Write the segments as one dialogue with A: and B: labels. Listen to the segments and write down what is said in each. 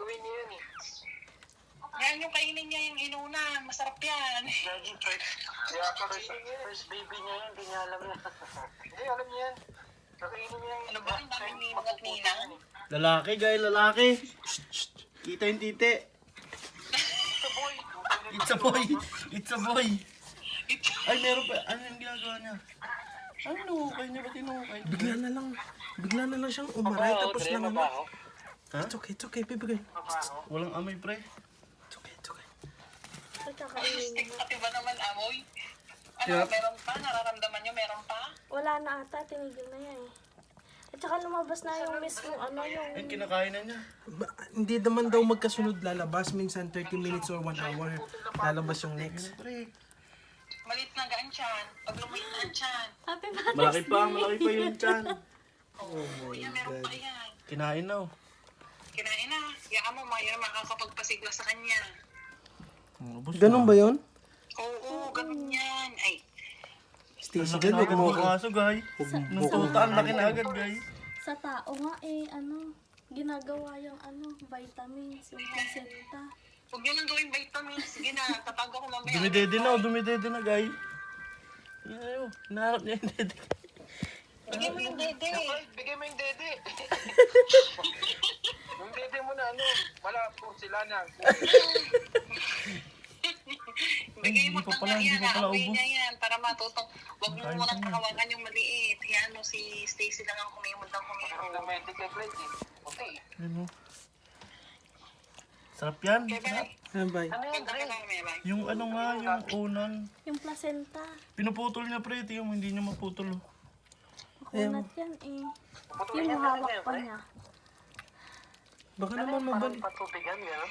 A: gagawin niya yan eh.
B: Yan yung kainin niya yung inuna. Masarap yan.
A: Kaya ako first baby niya yan, hindi niya alam yan. Hindi, alam niya yan. Kakainin niya yan.
B: Ano ba? Ang daming ninong at ninang.
C: Lalaki, guys, lalaki. Kita yung titi. It's a boy. It's a boy. Ay, meron pa. Ano yung ginagawa niya? Ano nukay niya? Ba't inukay niya?
D: Bigla na lang siyang umaray tapos lang ano.
C: Ha?
D: It's okay, bibigay.
C: Walang amay, pre.
D: It's okay.
B: Stick pati ba naman amoy? Ano,
C: Yeah.
B: meron pa? Nararamdaman nyo meron pa?
E: Wala na ata, tinigil na yan eh. At saka lumabas na yung mismo, ano yung...
C: Yung kinakain na niya.
D: Hindi naman daw magkasunod lalabas. Minsan 30 minutes or 1 hour. Lalabas yung next.
C: Pre.
B: Malit na gaan tiyan. Pag lumiit na ang tiyan.
E: Happy Mother's
C: Malaki
E: Day!
C: pa yung tiyan.
B: Yan, meron pa yan.
C: Kinain na, oh.
B: Kinain na. Yaan mo, Maya, makakapagpasigla sa kanya.
D: Ganun ba yun?
B: Oo, ganun yan. Ay,
D: Stacy,
C: Laki na
D: wag
C: agad
D: mo
C: ng kaso, guys. Nung tutaan, laki na agad, guys.
E: Sa tao nga eh, ano, ginagawa yung ano, vitamins, yung placenta.
B: huwag nyo lang gawing vitamins. Sige na, tatago ko mamaya.
C: Dumidede na, oh. Dumidede na, guys. Yan na yun. Hinaharap niya yung dede.
B: Bigay mo yung dede.
A: Bigay mo yung dede. Yung dede mo na ano, wala po sila na.
B: Bigay mo
C: Hindi pa
B: ng
C: pala, hindi
B: yan,
C: pa pala
B: away
C: ubos.
B: niya yan, para matutong. Huwag mo
C: Kain
B: munang
C: pa yan.
B: kahawagan yung maliit. Yan, no, si Stacy lang ang kumimod ng kumimod.
A: Automatic eh, plate eh. Okay.
C: Ano? Sarap yan.
B: Kaya ba,
C: Sarap.
D: Bye.
A: Ano yan,
B: ganda
A: Dre?
B: ka lang, Mera.
C: Yung ano nga, yung unan.
E: Yung placenta.
C: Pinuputol niya, pre. Tingnan mo, hindi niya maputol, oh.
E: Makunat yan eh. Yung hawak pa niya.
D: Baka naman mabalik.
A: Patubigan yan.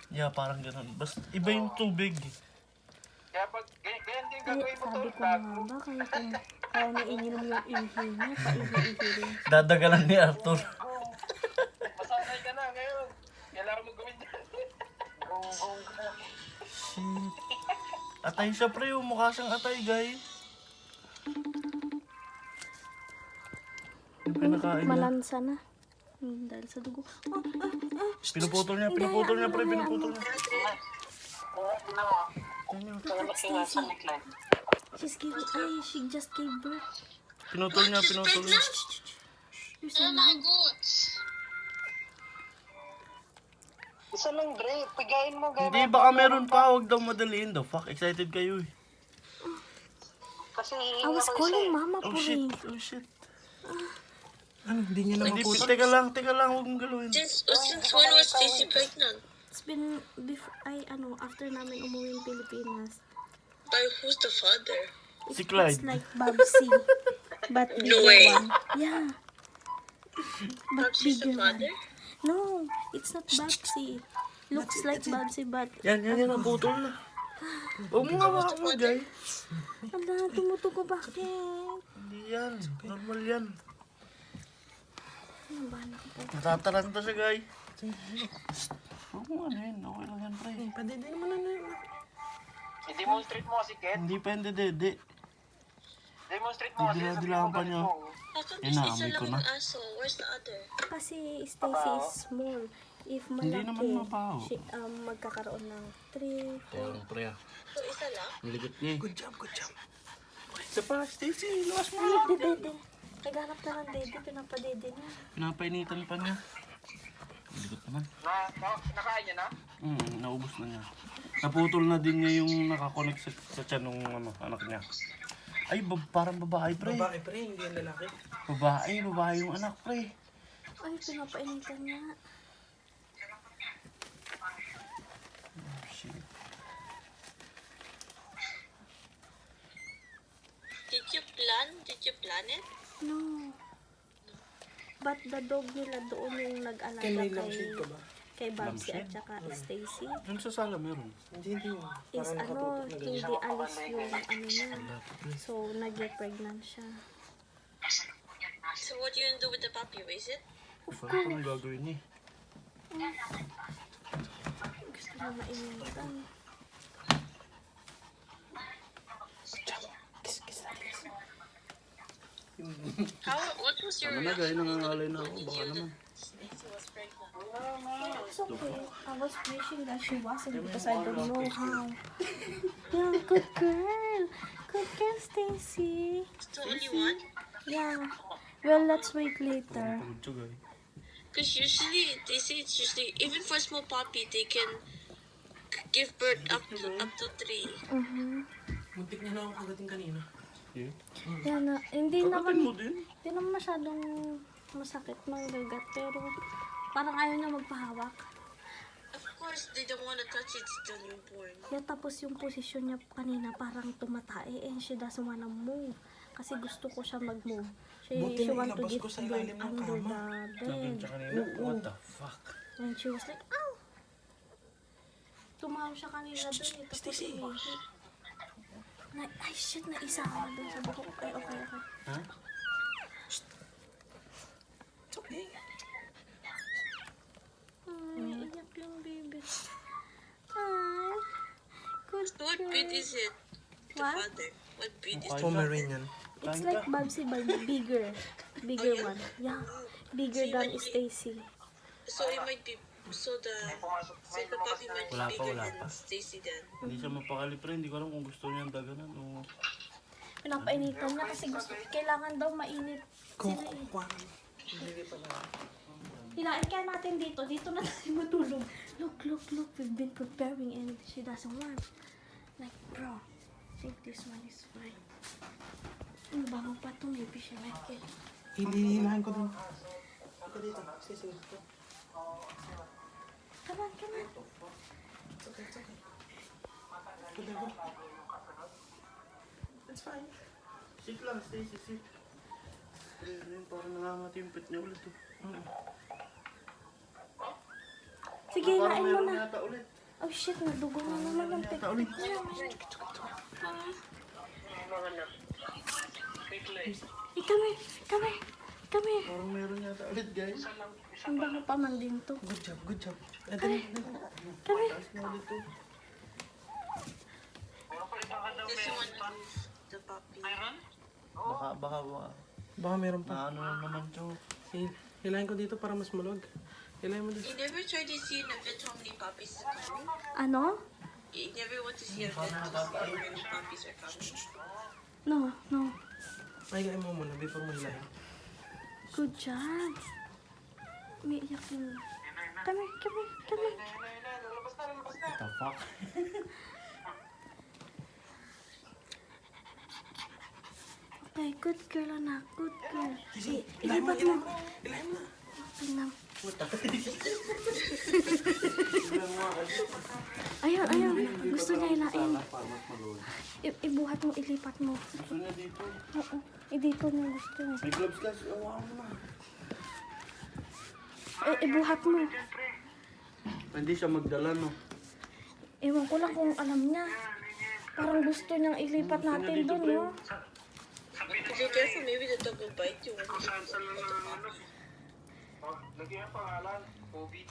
C: Yeah, parang ganun. Basta iba yung tubig.
A: Kaya pag ganyan din
E: Eh,
A: gagawin mo to,
E: sabi ko nga ba, kaya naiinom yung ihi niya, paihi-ihi rin.
C: Dadagalan ni Arthur.
A: masanay ka na ngayon. Kailangan mo gawin yan. Gong ka.
C: Shit. Atay siya, pre. Oh. Mukha siyang atay, guys. Yung pinakain niya.
E: Malansa na. Dahil sa dugo.
C: Pinuputol niya, pre. Pinuputol niya.
E: Look at Stacy. She just gave birth.
C: Pinutol niya.
E: You're so loud.
A: Isa lang, Dre. Pigayin mo, gano'n.
C: Hindi, baka meron pa. Huwag daw madaliin daw. Fuck, excited kayo, eh.
A: Kasi
E: I was calling mama
C: Oh,
E: po
C: shit.
E: eh.
C: Oh, shit.
D: Ano, hindi niya na
C: Hindi,
D: maputol.
C: teka lang. Huwag mong galawin.
F: Since when was Stacy pregnant?
E: It's been before, after namin umuwi ng Pilipinas.
F: By who's the father?
C: Si Clyde.
E: It's like Babsy. But
F: No
E: bigger
F: way.
E: one. Yeah. But
F: Babsy's the
E: bigger one.
F: father?
E: No, it's not Babsy. Looks like Babsy but...
C: Yan. Naputol na. Huwag mo nga mo, guys.
E: Ala, tumutugo bakit?
C: Hindi yan. Normal yan.
E: Ano ba na ko?
C: Natataranta siya, guys. Huwag mo ano yun. Okay lang yan, pre.
D: Padede naman ano yun.
A: I-demonstrate mo kasi, Ken.
C: Hindi pa hindi dede.
A: Demonstrate mo kasi.
C: Dilaan pa niya.
F: How come
C: Eh,
F: this
C: naamoy
F: isa
C: ko
F: lang
C: na.
F: yung asshole? Where's the other?
E: Kasi Stacy is small. If
C: Hindi
E: malaki,
C: naman mabaho.
E: magkakaroon ng 3,
C: Kaya lang, pre, ah.
F: So isa lang?
C: Maligit niya, eh.
D: Good job.
C: Isa pa, Stacy. Luwas mo lang.
E: Dede. Naghanap na ng dede, pinapadede niya.
C: Pinapainitan pa niya. Maligit naman.
A: Nakain niya na?
C: Naubos na niya. Naputol na din niya yung nakakonect sa tiyan ng anak niya. Ay, parang babae, pre.
D: Babae pa rin, hindi yung lalaki.
C: Babae yung anak, pre.
E: Ay, pinapainitan niya.
C: Oh, shit.
F: Did you plan it?
E: No. But the dog nila doon yung nag-alaga
D: Ken, may lampshade ka ba?
E: kay Babsy at
C: Lampshade?
E: saka Stacy
C: Dun sa sala meron.
D: Hindi.
E: is
D: Parang
E: ano,
D: nakatutok na
E: hindi
D: ganyan.
E: alis yung ano niya. So, nag-pregnant siya.
F: So what you gonna do with the puppy? Raise it?
C: Parang anong gagawin niya, eh.
E: Gusto niya mainitan.
F: What was your
C: Ano na, guys,
F: reaction
C: nangangalay na ako.
F: when you
C: Baka
F: knew
C: naman.
F: that Stacy was pregnant?
E: was okay. I was wishing that she wasn't because I don't know how. Yeah, good girl. Good girl, Stacy.
F: It's the only one?
E: Yeah. Well, let's wait later.
C: Pagod siya, guy.
F: Because usually, they say it's usually, even for a small puppy, they can give birth up to 3.
E: Mhm.
D: Muntik niya na akong kagating kanina.
C: Yeah.
E: Yan na. Hindi
C: Kagatin mo
E: naman,
C: din.
E: hindi naman masyadong masakit manggagat. Pero parang ayaw niya magpahawak.
F: Of course, they don't want to touch it, it's still newborn.
E: Yeah, tapos yung posisyon niya kanina parang tumatae and she doesn't wanna move. Kasi gusto ko siya mag-move.
D: Buti
E: She
D: na
E: want to
D: ilabas
E: give
D: ko sa
E: birth
D: ilalim ng
E: under
D: kama.
E: the
C: Sabi
E: bed.
C: niya kanina, what the fuck?
E: And she was like, ow! Tumaw siya kanina dun eh. Tapos umihi. Ay, shit, naisa ka na dun sa buhok. Ay, okay.
C: Ha?
D: It's okay.
E: Ay, iyak yung baby. Ay, good
F: What breed is it? The
E: What?
F: father. What breed is it?
D: Pomeranian.
E: It's like Babsy but bigger. Bigger one. Yeah. Bigger than Stacy.
F: So it might be, so the puppy might be
C: Wala pa,
F: bigger
C: wala
F: than
C: pa.
F: Stacy then.
C: Hindi siya mapakali, pre. Hindi ko alam kung gusto niya ang daganan o...
E: Pinapainitan niya kasi gusto, kailangan daw mainit. Sila eh. Hilain kaya natin dito. Dito na tayo matulog. Look. We've been preparing and she doesn't want. Like, bro, I think this one is fine. Ang bango pa ito. Maybe she like it.
D: Hilihilahin ko dun. Ito dito. Stacy.
E: Come on.
D: It's okay. Good. It's fine.
C: Sit lang, Stacy, sit. Parang nangangati yung pet niya ulit.
E: Sige,
C: Parang
E: hilain mo
C: meron
E: na.
C: yata ulit.
E: Oh shit, nadugo na naman ang pek niya. Come here.
C: Parang meron yata ulit, guys.
E: Ang bango pa man din to.
D: Good job. Ito na.
E: Come here.
C: Taas na ulit to.
F: This one, the puppy.
C: Baka.
D: Baka meron pa.
C: Naano na naman to.
D: Hilahin ko dito para mas maluwag. Hilahin mo dito.
F: You never tried to see in a vet how many puppies are coming?
E: Ano?
F: You never want to see a vet to see how many puppies are coming?
E: No.
D: Ay, gain mo muna before mo hilahin.
E: Good job. Umiiyak yun. Come here.
C: What the fuck?
E: Okay, good girl, anak. Good girl. Ilipat mo. Tingnan. Ayaw. Gusto niya hilain. Ibuhat mo, ilipat mo.
C: Gusto niya dito.
E: Oo. Dito niya gusto.
C: May gloves ka. Awa mo na.
E: Ibuhat mo.
C: Hindi siya magdala, no?
E: Ewan ko lang kung alam niya. Parang gusto niyang ilipat natin doon, no?
F: If you're careful, maybe the dog will bite you when you
A: Saan lang ng ano. Lagyan ang pangalan. COVID.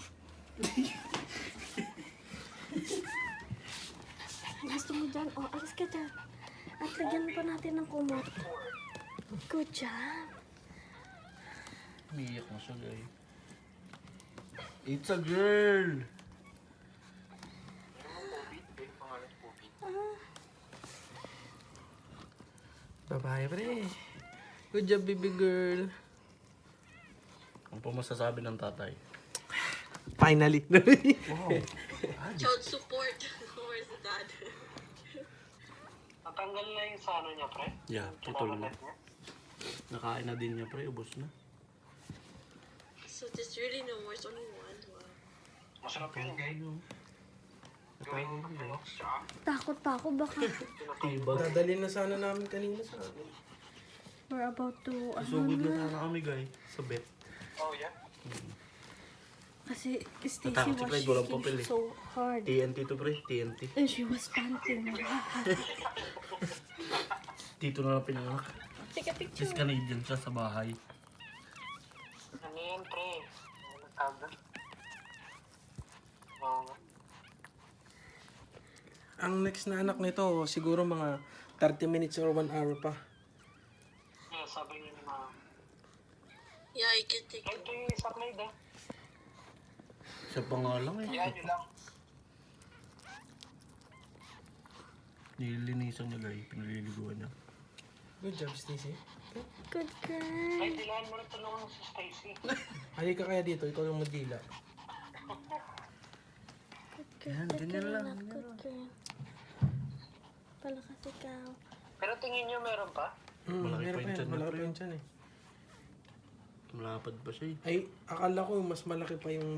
E: Gusto mo dyan? O, alis ka dyan. At lagyan pa natin ng kumot. Good job.
C: Umiiyak na siya, guys. It's a girl!
D: Babae, pre. Good job, baby girl.
C: Ano pa masasabi ng tatay?
D: Finally.
F: child support. Where's the dad?
A: Natanggal na yung sa ano niya, pre.
C: Yeah, putol na. Nakain na din niya, pre. Ubos na.
F: So there's really no more. It's only one. Wow.
A: Masarap yun, guys. Gawing box, tsaka
E: Takot pa ako. Baka
C: Tibag.
D: Dadalhin na sana namin kanina sa akin.
E: we're about to,
C: Susugod na sana kami, guys. Sa bet.
A: Oh, yeah.
E: Kasi Stacy
C: Natakot si
E: was
C: Fred, walang
E: shaking
C: papel eh.
E: so hard.
C: TNT to, pre. TNT.
E: And she was panting.
C: Dito na lang pinanganak.
E: Take a picture.
C: Just Canadian siya sa bahay.
A: Ano yun, pre? Ano tawag doon? Oo.
D: Ang next na anak nito, siguro mga 30 minutes or 1 hour pa.
A: Yeah, sabi niya ni Mama.
F: Yeah, I can take
A: Ito yung isang maid, eh.
C: Siya Siya pa nga lang eh.
A: Yan, yun lang.
C: Nililinisan niya guys, pinaliliguan niya.
D: Good job, Stacy.
E: Good girl.
A: Ay, dilaan mo na tulungan si Stacy.
D: Halika kaya dito, ikaw yung madila.
E: Good girl.
C: Yan,
E: Good
C: ganyan
E: girl,
C: lang,
E: anak.
C: ganyan
E: Good
C: lang.
E: girl. Palakas ikaw.
A: Pero tingin nyo meron pa?
C: Malaki
D: Meron
C: pa yung
D: pa yan,
C: tiyan niya,
D: malaki
C: pre.
D: pa yung tiyan eh.
C: Malapad pa siya eh.
D: Ay, akala ko mas malaki pa yung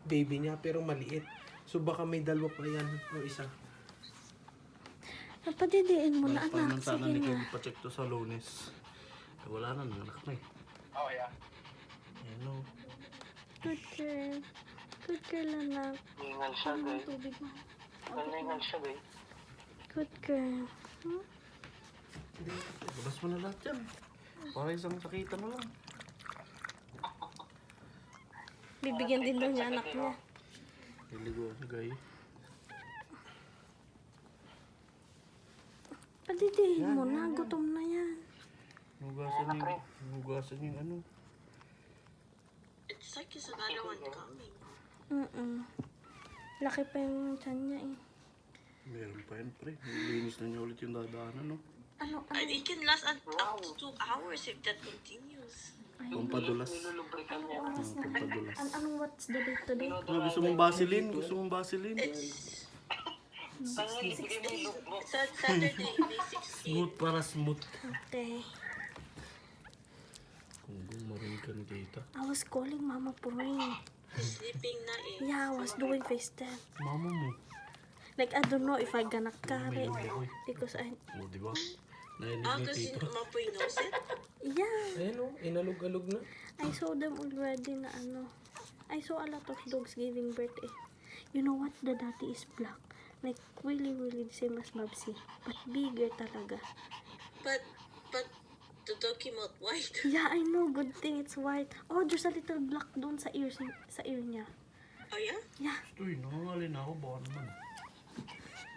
D: baby niya, pero maliit. So baka may dalawa pa yan, o isa.
E: Napadidiin mo na, anak.
C: Panamantala
E: Sige
C: ni
E: na.
C: Kirby pa-check to sa Lunes. Eh, wala na, nanganak na eh.
A: Oo, yeah.
C: Ayan o.
E: Good girl. Good girl, anak.
A: Ningal siya,
E: Ano ang
A: guys.
E: tubig mo?
A: Ningal siya, guys.
E: Good girl. Hmm?
C: Labas mo na lahat yan. Para isang sakitan na lang.
E: Bibigyan din daw niya anak niya.
C: Niliguan si Guy.
E: Padidiin mo na. Gutom na yan.
C: Hugasan yung ano.
F: It's like there's another one coming.
E: Laki pa yung tiyan niya eh.
C: Meron pa yan pre. Nilinis na niya ulit yung dadaanan no.
E: Ano?
F: And it can last up to 2 hours if that continues.
C: Pampadulas.
A: Nilulubrikan niya.
C: Pampadulas.
E: Anong what's the date today?
C: Gusto mong Vaseline? Gusto mong Vaseline?
F: It's
A: Bigay mo yung look mo.
F: Saturday, May 16.
C: Smooth para smooth.
E: Okay.
C: Kung gumarin ka ni Tita.
E: I was calling Mama Puri.
F: Sleeping na eh.
E: Yeah, I was doing FaceTime.
C: Mama mo.
E: Like, I don't know if I gonna carry because I...
C: O, di ba? Nainig ni
F: Kasi
C: Tita.
F: Mapoy knows it.
E: Yeah,
D: Ayan o, inalog-alog na.
E: I saw them already na ano. I saw a lot of dogs giving birth eh. You know what? The daddy is black. Like, really, really the same as Babsi. But bigger talaga.
F: But the dog came out white.
E: Yeah, I know. Good thing it's white. Oh, there's a little black doon sa ear niya.
F: Oh yeah?
E: Yeah.
C: Uy, nangangalin ako. Baka naman.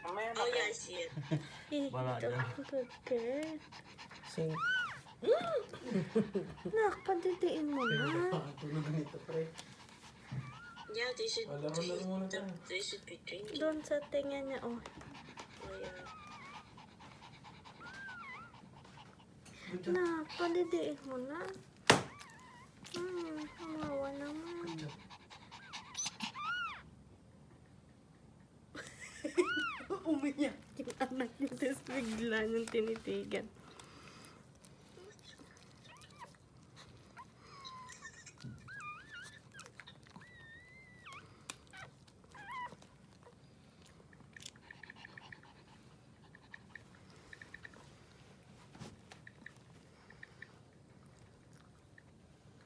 A: Mamaya na,
F: Oh yeah, I
A: guys.
F: see it.
E: Eh,
C: Wala
E: ito.
C: yan.
E: Good girl.
D: Sing.
E: Nak, padidiin mo na.
D: Tulog nito, pre.
F: Yeah, they should
D: Laro-laro muna tayo.
F: they should be drinking.
E: Doon sa tinga niya, oh.
F: Oh yeah.
E: Nak, padidiin mo na. Kawawa naman. Umiyak yung anak niya, tapos bigla niyang tinitigan.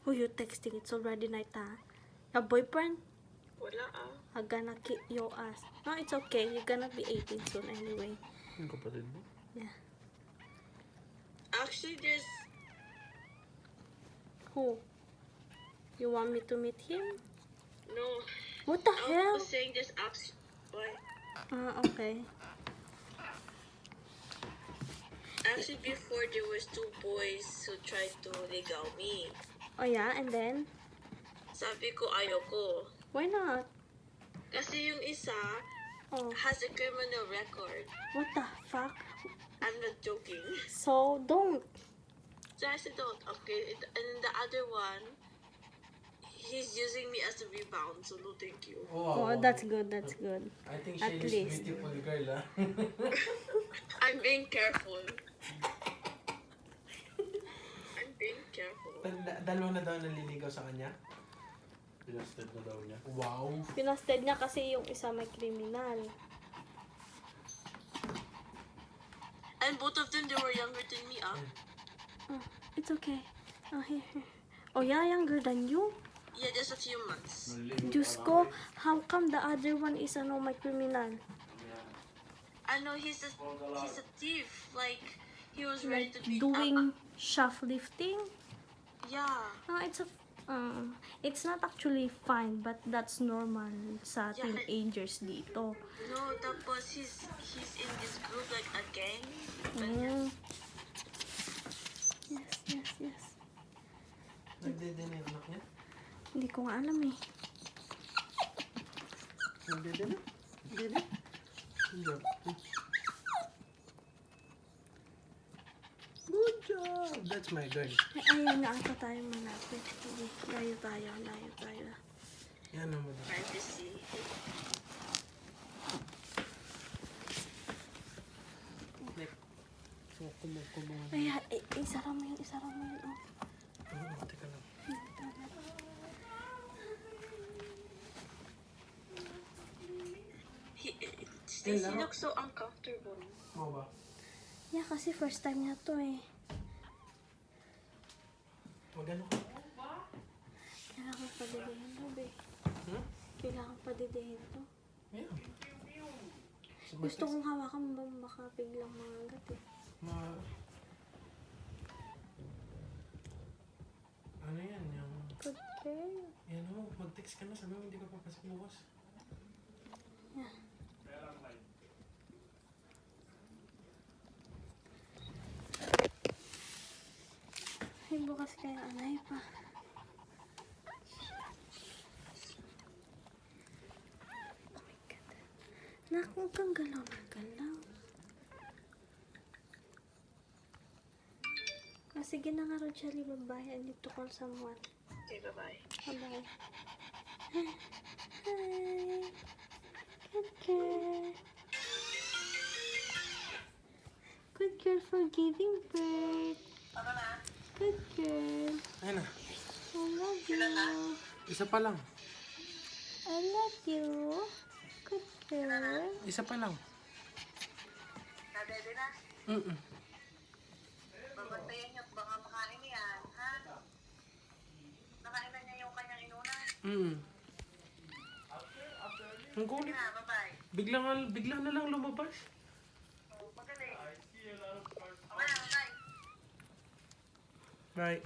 E: Who you texting? It's already night, ah. Your boyfriend?
F: Wala ah.
E: I'm gonna kick your ass. No, it's okay. You're gonna be 18 soon anyway.
C: Yung kapatid mo?
E: Yeah.
F: Actually, there's
E: Who? You want me to meet him?
F: no.
E: What the
F: I
E: hell?
F: was saying there's actually. What?
E: Okay.
F: Actually, before there was 2 boys who tried to ligaw me.
E: Oh yeah, and then?
F: Sabi ko ayoko.
E: Why not?
F: Kasi yung isa
E: Oh,
F: has a criminal record.
E: what the fuck?
F: I'm not joking.
E: So, don't.
F: So I said don't. Okay. And then the other one, he's using me as a rebound. So no, thank you.
E: Oh, that's good, that's good.
D: I think
E: At
D: she is
E: least.
D: beautiful girl, ah.
F: I'm being careful. I'm being careful.
D: Dalawa na daw naliligaw sa kanya?
C: Pinasted na daw niya.
D: Wow.
E: Pinasted niya kasi yung isa may kriminal.
F: And both of them, they were younger than me.
E: Oh, it's okay. Oh, here. Oh yeah, younger than you?
F: Yeah, just a few months.
E: Diyos ko, how come the other one is ano, may criminal?
F: I know he's a thief. Like he was ready
E: Like
F: to be
E: doing shoplifting?
F: yeah.
E: It's not actually fine, but that's normal sa
F: Yeah,
E: teenagers dito.
F: No, tapos he's in this group like a gang.
E: Mm. Yes.
D: Nagdede na yung anak niya?
E: Hindi ko nga alam eh.
D: Hindi din. Hindi din. Good job! That's my girl.
E: Ayun na ata tayo malapit. Sige, layo tayo.
D: Yan naman.
F: Fantasy.
D: So, kumong.
E: Ay, isara mo yun.
D: Teka lang.
F: Stacy looks so uncomfortable.
D: Mo ba?
E: Yeah, kasi first time niya to eh.
D: Magano ka?
E: Kailangan pa didihin to, be.
D: Hmm?
E: Kailangan pa didihin to.
D: Yeah.
E: Gusto kong hawakan ba baka biglang mangagat eh.
D: Ano yan? Yung...
E: Good girl.
D: Yan o, mag-text ka na. Sabi mo hindi ka papasok bukas.
E: Ay, bukas kaya anay pa. Oh my God. Nak, huwag kang galaw na galaw. Sige na nga, Rochelle, bye-bye. I need to call someone.
F: Okay, bye-bye.
E: Bye-bye. Hi. Good girl. Good girl for giving birth. Good girl.
D: Ayun na.
E: I love you.
D: Isa pa lang.
E: I love you. Good girl.
D: Isa pa lang.
B: Kadede na. Babantayan niyo at baka makain yan, ha? Nakain na niya yung kanyang inuna.
D: Ang kulit.
B: Na, bye-bye.
D: Bigla na lang lumabas.
B: Magaling. Okay na, bye-bye.
D: Bye.